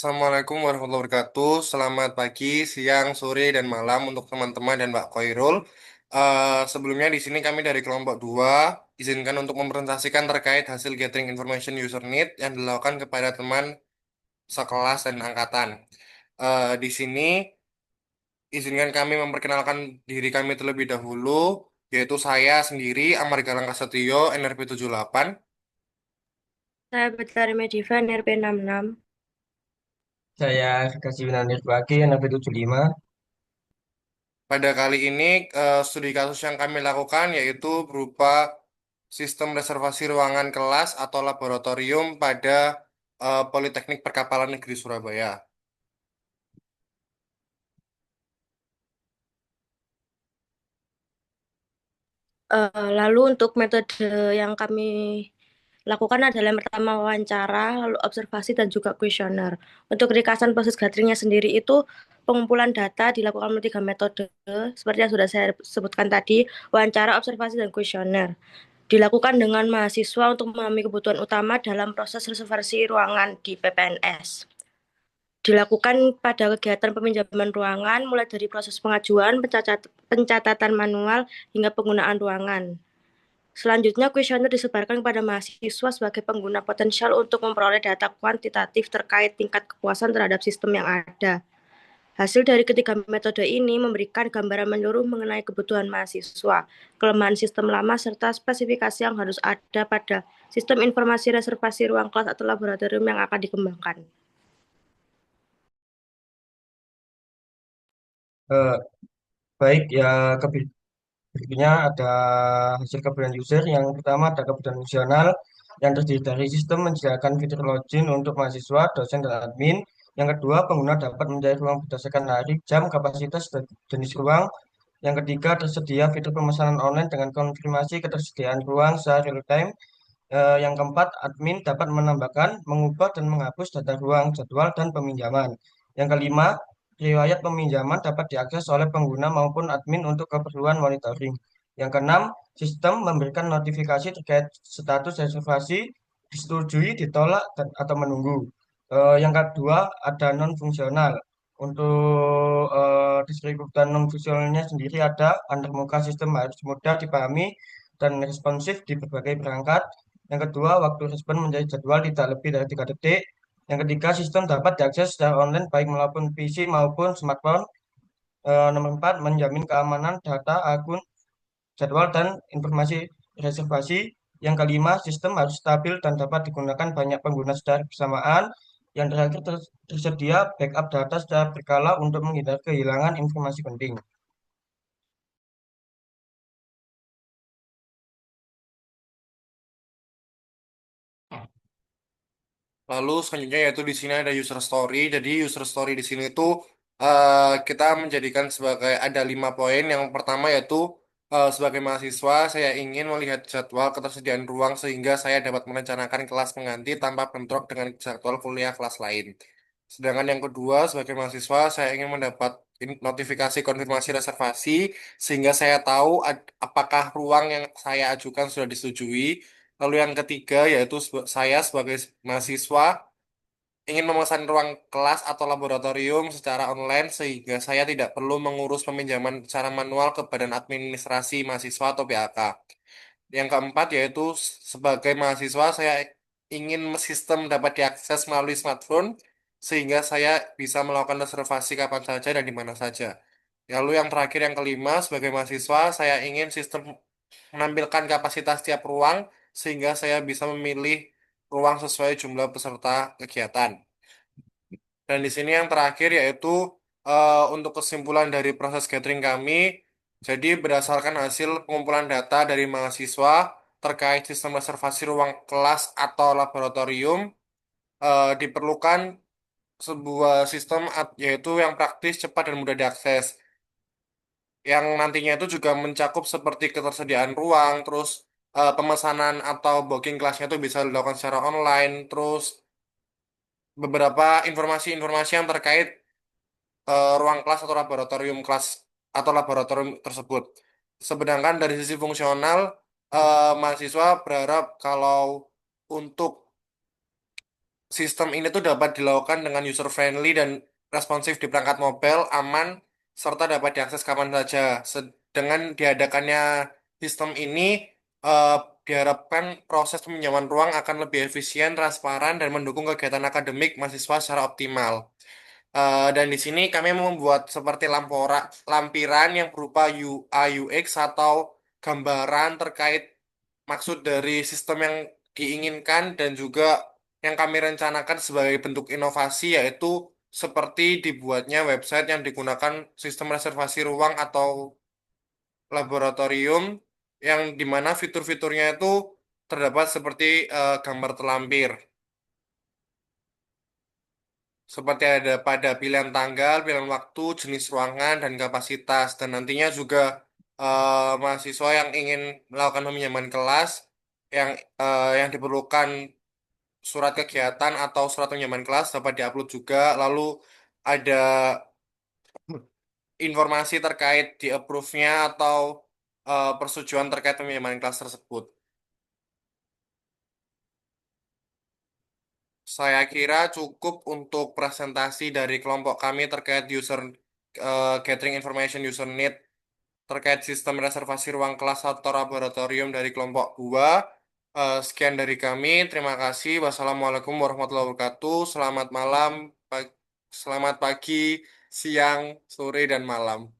Assalamualaikum warahmatullahi wabarakatuh. Selamat pagi, siang, sore, dan malam untuk teman-teman dan Mbak Koirul. Sebelumnya di sini kami dari kelompok 2 izinkan untuk mempresentasikan terkait hasil gathering information user need yang dilakukan kepada teman sekelas dan angkatan. Di sini izinkan kami memperkenalkan diri kami terlebih dahulu, yaitu saya sendiri, Amar Galang Kasetio, NRP 78. Saya Betari Mediva, NRP 66. Saya kasih Winandir Bagi, NP75. Pada kali ini, studi kasus yang kami lakukan yaitu berupa sistem reservasi ruangan kelas atau laboratorium pada Politeknik Perkapalan Negeri Surabaya. Lalu untuk metode yang kami lakukan adalah yang pertama wawancara, lalu observasi dan juga kuesioner. Untuk ringkasan proses gatheringnya sendiri itu pengumpulan data dilakukan melalui 3 metode seperti yang sudah saya sebutkan tadi, wawancara, observasi dan kuesioner. Dilakukan dengan mahasiswa untuk memahami kebutuhan utama dalam proses reservasi ruangan di PPNS. Dilakukan pada kegiatan peminjaman ruangan, mulai dari proses pengajuan, pencatatan manual, hingga penggunaan ruangan. Selanjutnya, kuesioner disebarkan kepada mahasiswa sebagai pengguna potensial untuk memperoleh data kuantitatif terkait tingkat kepuasan terhadap sistem yang ada. Hasil dari ketiga metode ini memberikan gambaran menyeluruh mengenai kebutuhan mahasiswa, kelemahan sistem lama, serta spesifikasi yang harus ada pada sistem informasi reservasi ruang kelas atau laboratorium yang akan dikembangkan. Eh, Baik, ya berikutnya ada hasil kebutuhan user. Yang pertama ada kebutuhan fungsional yang terdiri dari sistem menyediakan fitur login untuk mahasiswa, dosen, dan admin. Yang kedua, pengguna dapat mencari ruang berdasarkan hari, jam, kapasitas, dan jenis ruang. Yang ketiga, tersedia fitur pemesanan online dengan konfirmasi ketersediaan ruang secara real time. Yang keempat, admin dapat menambahkan, mengubah, dan menghapus data ruang, jadwal, dan peminjaman. Yang kelima, riwayat peminjaman dapat diakses oleh pengguna maupun admin untuk keperluan monitoring. Yang keenam, sistem memberikan notifikasi terkait status reservasi, disetujui, ditolak, atau menunggu. Yang kedua, ada non-fungsional. Untuk distribusi non-fungsionalnya sendiri ada antarmuka sistem harus mudah dipahami dan responsif di berbagai perangkat. Yang kedua, waktu respon menjadi jadwal tidak lebih dari 3 detik. Yang ketiga, sistem dapat diakses secara online baik melalui PC maupun smartphone. Nomor 4, menjamin keamanan data, akun, jadwal, dan informasi reservasi. Yang kelima, sistem harus stabil dan dapat digunakan banyak pengguna secara bersamaan. Yang terakhir, tersedia backup data secara berkala untuk menghindari kehilangan informasi penting. Lalu selanjutnya yaitu di sini ada user story. Jadi user story di sini itu kita menjadikan sebagai ada 5 poin. Yang pertama yaitu sebagai mahasiswa saya ingin melihat jadwal ketersediaan ruang sehingga saya dapat merencanakan kelas pengganti tanpa bentrok dengan jadwal kuliah kelas lain. Sedangkan yang kedua sebagai mahasiswa saya ingin mendapat notifikasi konfirmasi reservasi sehingga saya tahu apakah ruang yang saya ajukan sudah disetujui. Lalu yang ketiga yaitu saya sebagai mahasiswa ingin memesan ruang kelas atau laboratorium secara online sehingga saya tidak perlu mengurus peminjaman secara manual ke Badan Administrasi Mahasiswa atau BAK. Yang keempat yaitu sebagai mahasiswa saya ingin sistem dapat diakses melalui smartphone sehingga saya bisa melakukan reservasi kapan saja dan di mana saja. Lalu yang terakhir yang kelima sebagai mahasiswa saya ingin sistem menampilkan kapasitas tiap ruang sehingga saya bisa memilih ruang sesuai jumlah peserta kegiatan. Dan di sini yang terakhir yaitu untuk kesimpulan dari proses gathering kami, jadi berdasarkan hasil pengumpulan data dari mahasiswa terkait sistem reservasi ruang kelas atau laboratorium, diperlukan sebuah sistem yaitu yang praktis, cepat, dan mudah diakses. Yang nantinya itu juga mencakup seperti ketersediaan ruang, terus pemesanan atau booking kelasnya itu bisa dilakukan secara online, terus beberapa informasi-informasi yang terkait ruang kelas atau laboratorium kelas atau laboratorium tersebut. Sedangkan dari sisi fungsional, mahasiswa berharap kalau untuk sistem ini tuh dapat dilakukan dengan user friendly dan responsif di perangkat mobile, aman, serta dapat diakses kapan saja. Dengan diadakannya sistem ini, eh, diharapkan proses peminjaman ruang akan lebih efisien, transparan, dan mendukung kegiatan akademik mahasiswa secara optimal. Dan di sini kami membuat seperti lampiran yang berupa UI UX atau gambaran terkait maksud dari sistem yang diinginkan dan juga yang kami rencanakan sebagai bentuk inovasi yaitu seperti dibuatnya website yang digunakan sistem reservasi ruang atau laboratorium yang dimana fitur-fiturnya itu terdapat seperti gambar terlampir. Seperti ada pada pilihan tanggal, pilihan waktu, jenis ruangan, dan kapasitas. Dan nantinya juga mahasiswa yang ingin melakukan peminjaman kelas, yang diperlukan surat kegiatan atau surat peminjaman kelas dapat diupload juga. Lalu ada informasi terkait di approve-nya atau persetujuan terkait peminjaman kelas tersebut. Saya kira cukup untuk presentasi dari kelompok kami terkait gathering information user need terkait sistem reservasi ruang kelas atau laboratorium dari kelompok 2. Sekian dari kami. Terima kasih. Wassalamualaikum warahmatullahi wabarakatuh. Selamat malam, selamat pagi, siang, sore, dan malam.